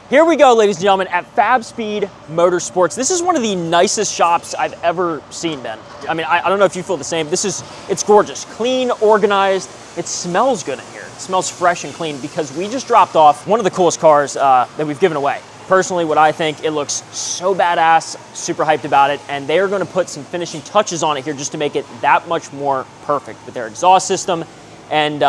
Here we go, ladies and gentlemen, at Fabspeed Motorsports. This is one of the nicest shops I've ever seen, Ben. I mean, I don't know if you feel the same. It's gorgeous, clean, organized. It smells good in here. It smells fresh and clean because we just dropped off one of the coolest cars that we've given away. Personally, what I think, it looks so badass, super hyped about it, and they are gonna put some finishing touches on it here just to make it that much more perfect with their exhaust system. And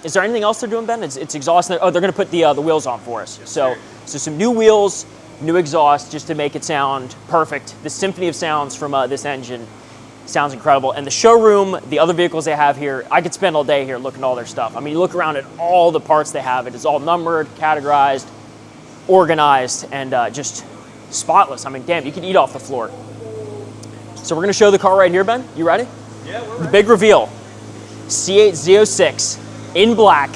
is there anything else they're doing, Ben? It's exhaust. Oh, they're gonna put the wheels on for us. So some new wheels, new exhaust, just to make it sound perfect. The symphony of sounds from this engine sounds incredible. And the showroom, the other vehicles they have here, I could spend all day here looking at all their stuff. I mean, you look around at all the parts they have. It is all numbered, categorized, organized, and just spotless. I mean, damn, you could eat off the floor. So we're gonna show the car right here, Ben. You ready? Yeah, we're ready. The big reveal. C8 Z06 in black.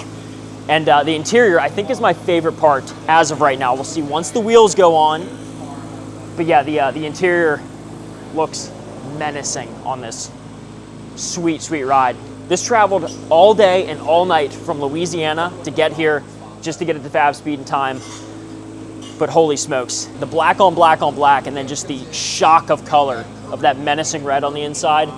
And the interior, I think, is my favorite part as of right now. We'll see once the wheels go on. But yeah, the interior looks menacing on this sweet, sweet ride. This traveled all day and all night from Louisiana to get here, just to get it to Fabspeed in time. But holy smokes, the black on black on black, and then just the shock of color of that menacing red on the inside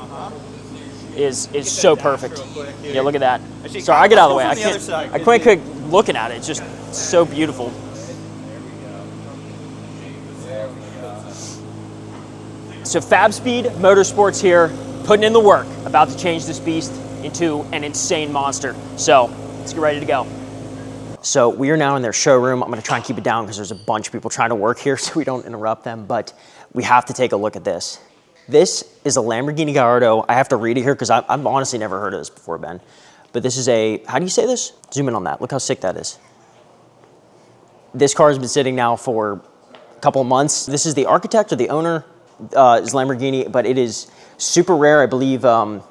is so perfect. Yeah, look at that. Sorry, I get out of the way. I can't quit looking at it. It's just so beautiful. So Fabspeed Motorsports here, putting in the work, about to change this beast into an insane monster. So let's get ready to go. So we are now in their showroom. I'm gonna try and keep it down because there's a bunch of people trying to work here so we don't interrupt them, but we have to take a look at this. This is a Lamborghini Gallardo. I have to read it here because I've honestly never heard of this before, Ben. But this is a, how do you say this? Zoom in on that. Look how sick that is. This car has been sitting now for a couple of months. This is the architect or the owner is Lamborghini, but it is super rare. I believe Mark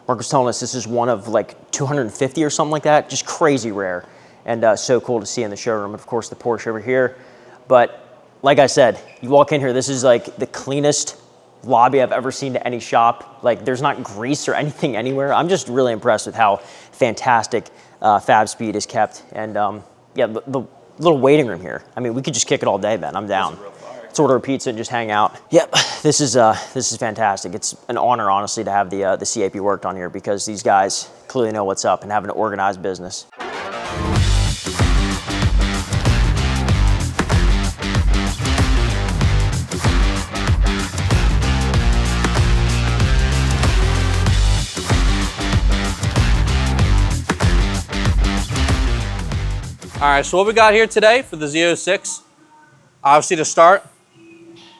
was telling us this is one of like 250 or something like that. Just crazy rare. And so cool to see in the showroom. Of course, the Porsche over here. But like I said, you walk in here, this is like the cleanest lobby I've ever seen to any shop. Like there's not grease or anything anywhere. I'm just really impressed with how fantastic Fabspeed is kept. And yeah, the little waiting room here. I mean, we could just kick it all day, Ben. I'm down. Let's order a pizza and just hang out. Yep, this is fantastic. It's an honor, honestly, to have the C8 worked on here because these guys clearly know what's up and have an organized business. All right, so what we got here today for the Z06, obviously to start,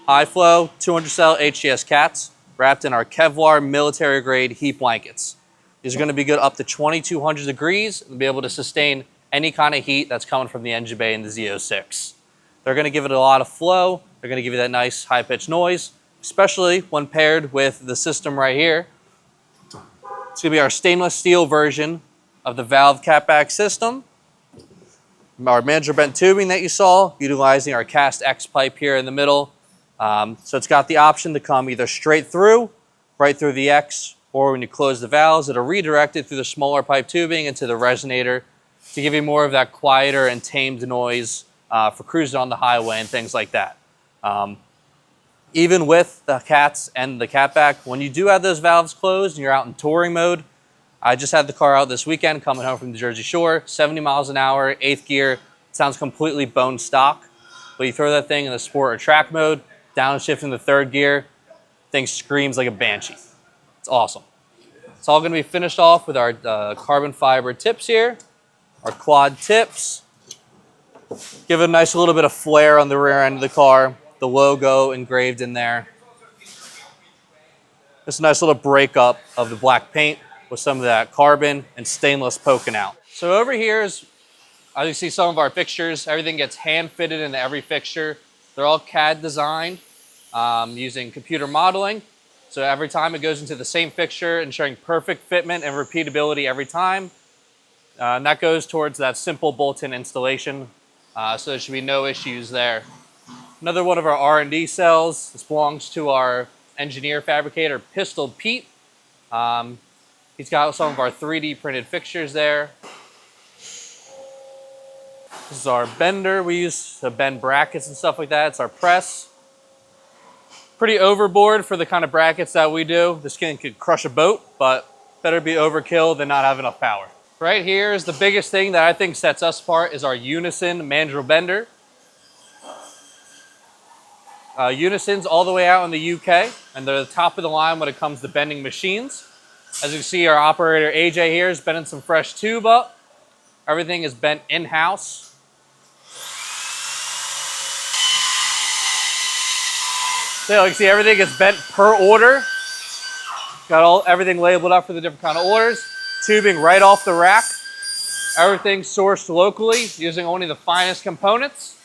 high flow 200 cell HGS cats wrapped in our Kevlar military grade heat blankets. These are gonna be good up to 2200 degrees and be able to sustain any kind of heat that's coming from the engine bay in the Z06. They're gonna give it a lot of flow. They're gonna give you that nice high pitched noise, especially when paired with the system right here. It's gonna be our stainless steel version of the valve catback system. Our manager bent tubing that you saw, utilizing our cast X pipe here in the middle. So it's got the option to come either straight through, right through the X, or when you close the valves, it'll redirect it through the smaller pipe tubing into the resonator to give you more of that quieter and tamed noise for cruising on the highway and things like that. Even with the cats and the catback, when you do have those valves closed and you're out in touring mode, I just had the car out this weekend coming home from the Jersey Shore, 70 miles an hour, 8th gear. It sounds completely bone stock. But you throw that thing in the sport or track mode, downshift in the 3rd gear, thing screams like a banshee. It's awesome. It's all gonna be finished off with our carbon fiber tips here, our quad tips. Give it a nice little bit of flair on the rear end of the car, the logo engraved in there. It's a nice little breakup of the black paint with some of that carbon and stainless poking out. So over here is, as you see some of our fixtures, everything gets hand fitted into every fixture. They're all CAD designed using computer modeling. So every time it goes into the same fixture, ensuring perfect fitment and repeatability every time. And that goes towards that simple bolt-in installation. So there should be no issues there. Another one of our R&D cells. This belongs to our engineer fabricator, Pistol Pete. He's got some of our 3D printed fixtures there. This is our bender we use to bend brackets and stuff like that. It's our press. Pretty overboard for the kind of brackets that we do. This could crush a boat, but better be overkill than not have enough power. Right here is the biggest thing that I think sets us apart is our Unison mandrel bender. Unison's all the way out in the UK, and they're the top of the line when it comes to bending machines. As you can see, our operator AJ here is bending some fresh tube up. Everything is bent in-house. So you can see everything is bent per order. Got everything labeled up for the different kind of orders. Tubing right off the rack. Everything sourced locally using only the finest components.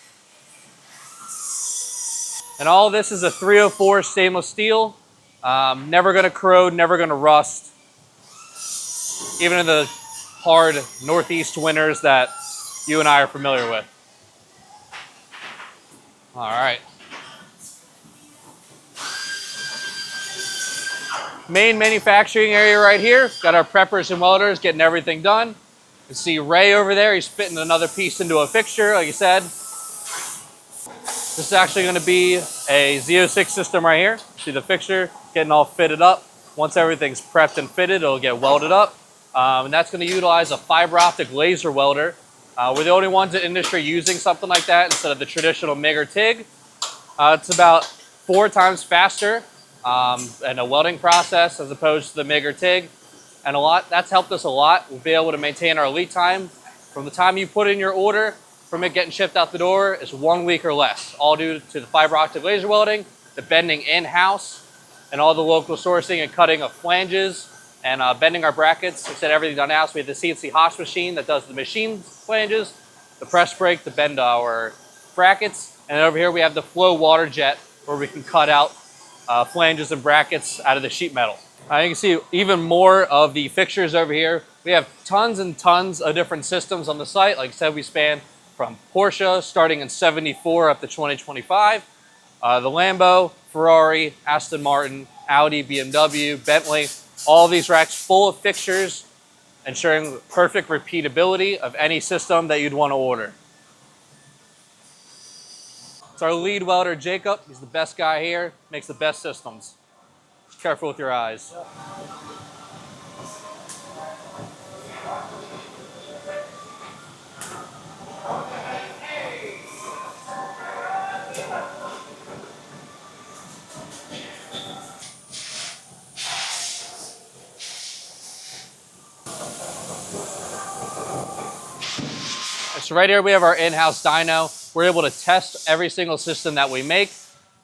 And all this is a 304 stainless steel. Never gonna corrode, never gonna rust. Even in the hard northeast winters that you and I are familiar with. All right. Main manufacturing area right here. Got our preppers and welders getting everything done. You can see Ray over there. He's fitting another piece into a fixture, like you said. This is actually going to be a Z06 system right here. See the fixture getting all fitted up. Once everything's prepped and fitted, it'll get welded up. And that's going to utilize a fiber optic laser welder. We're the only ones in the industry using something like that instead of the traditional MIG or TIG. It's about 4 times faster and a welding process as opposed to the MIG or TIG. And that's helped us a lot. We'll be able to maintain our lead time. From the time you put in your order, from it getting shipped out the door, is 1 week or less. All due to the fiber optic laser welding, the bending in-house, and all the local sourcing and cutting of flanges, and bending our brackets. Like I said, everything done now. So we have the CNC Hosh machine that does the machine flanges, the press brake to bend our brackets, and over here we have the flow water jet where we can cut out flanges and brackets out of the sheet metal. You can see even more of the fixtures over here. We have tons and tons of different systems on the site. Like I said, we span from Porsche starting in '74 up to 2025, the Lambo, Ferrari, Aston Martin, Audi, BMW, Bentley, all these racks full of fixtures, ensuring perfect repeatability of any system that you'd want to order. It's our lead welder, Jacob. He's the best guy here, makes the best systems. Just careful with your eyes. So right here we have our in-house dyno. We're able to test every single system that we make.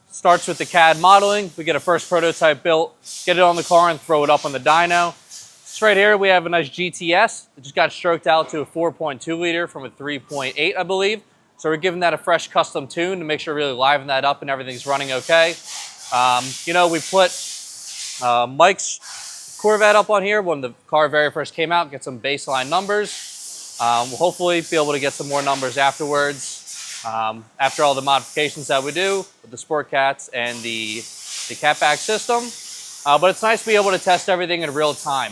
Starts with the CAD modeling. We get a first prototype built, get it on the car and throw it up on the dyno. So right here we have a nice GTS that just got stroked out to a 4.2 liter from a 3.8, I believe. So we're giving that a fresh custom tune to make sure we really liven that up and everything's running okay. You know, we put Mike's Corvette up on here when the car very first came out, get some baseline numbers. We'll hopefully be able to get some more numbers afterwards, after all the modifications that we do with the Sport Cats and the catback system. But it's nice to be able to test everything in real time.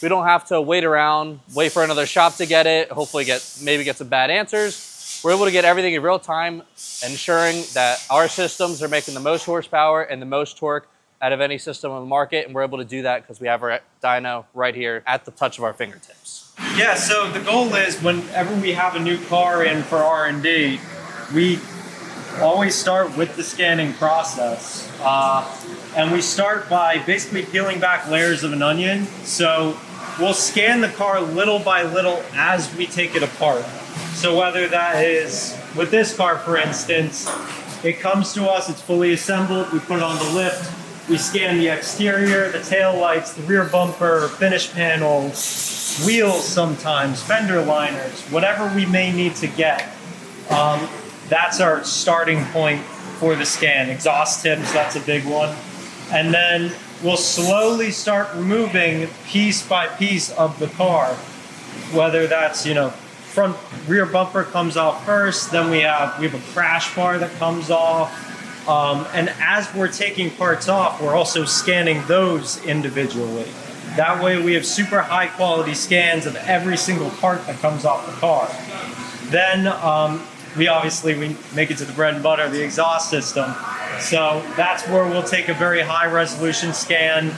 We don't have to wait around, wait for another shop to get it, hopefully maybe get some bad answers. We're able to get everything in real time, ensuring that our systems are making the most horsepower and the most torque out of any system on the market, and we're able to do that because we have our dyno right here at the touch of our fingertips. Yeah, so the goal is whenever we have a new car in for R&D, we always start with the scanning process. And we start by basically peeling back layers of an onion. So we'll scan the car little by little as we take it apart. So whether that is, with this car for instance, it comes to us, it's fully assembled, we put it on the lift, we scan the exterior, the tail lights, the rear bumper, finish panels, wheels sometimes, fender liners, whatever we may need to get. That's our starting point for the scan. Exhaust tips, that's a big one. And then we'll slowly start removing piece by piece of the car, whether that's, you know, front rear bumper comes off first, then we have a crash bar that comes off. And as we're taking parts off, we're also scanning those individually. That way we have super high quality scans of every single part that comes off the car. Then we make it to the bread and butter, the exhaust system. So that's where we'll take a very high resolution scan.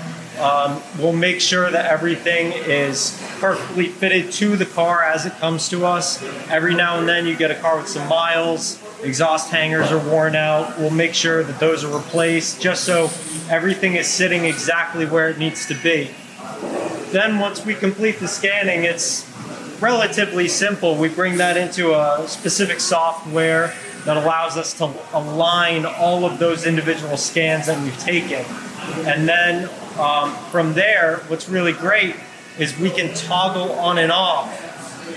We'll make sure that everything is perfectly fitted to the car as it comes to us. Every now and then you get a car with some miles, exhaust hangers are worn out. We'll make sure that those are replaced just so everything is sitting exactly where it needs to be. Then once we complete the scanning, it's relatively simple. We bring that into a specific software that allows us to align all of those individual scans that we've taken. And then from there, what's really great is we can toggle on and off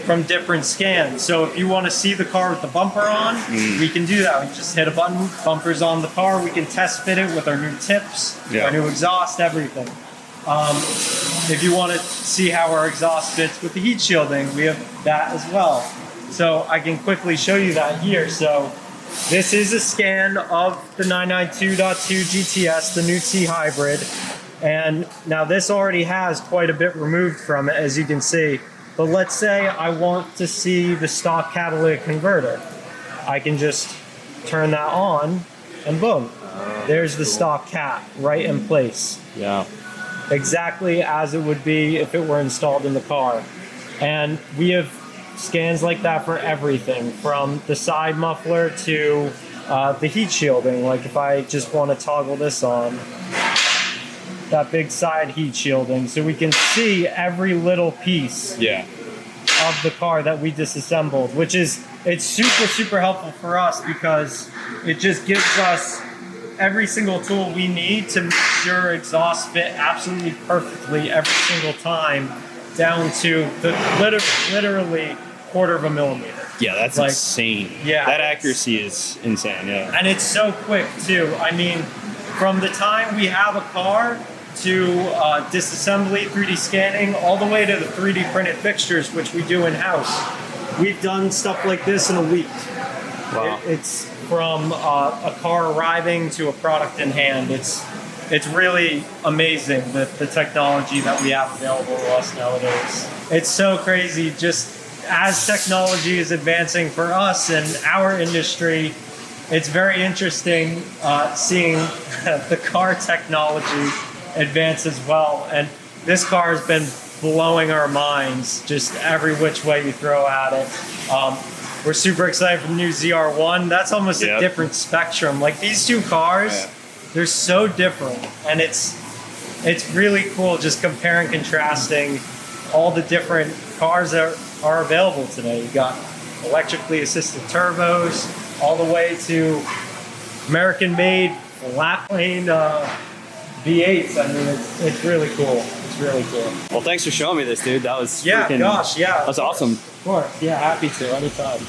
from different scans. So if you want to see the car with the bumper on, we can do that. We just hit a button, bumper's on the car. We can test fit it with our new tips, our new exhaust, everything. If you want to see how our exhaust fits with the heat shielding, we have that as well. So I can quickly show you that here. So this is a scan of the 992.2 GTS, the new T hybrid. And now this already has quite a bit removed from it, as you can see. But let's say I want to see the stock catalytic converter. I can just turn that on and boom, there's the stock cat right in place. Yeah. Exactly as it would be if it were installed in the car. And we have scans like that for everything, from the side muffler to the heat shielding. Like if I just want to toggle this on, that big side heat shielding, so we can see every little piece of the car that we disassembled, which is, it's super helpful for us because it just gives us every single tool we need to make sure exhaust fit absolutely perfectly every single time, down to the literally quarter of a millimeter. Yeah, that's like, insane. Yeah, that accuracy is insane. Yeah, and it's so quick too. I mean, from the time we have a car to disassembly, 3D scanning, all the way to the 3D printed fixtures, which we do in-house. We've done stuff like this in a week. Wow. It's from a car arriving to a product in hand. It's really amazing, the technology that we have available to us nowadays. It's so crazy, just as technology is advancing for us and our industry, it's very interesting seeing the car technology advance as well. And this car has been blowing our minds, just every which way you throw at it. We're super excited for the new ZR1. That's almost a different spectrum. Like these two cars, they're so different. And it's really cool just comparing, contrasting all the different cars that are available today. You got electrically assisted turbos, all the way to American-made flat plane V8s. I mean, it's really cool. It's really cool. Well, thanks for showing me this, dude. That was that was awesome. Of course. Yeah, happy to anytime.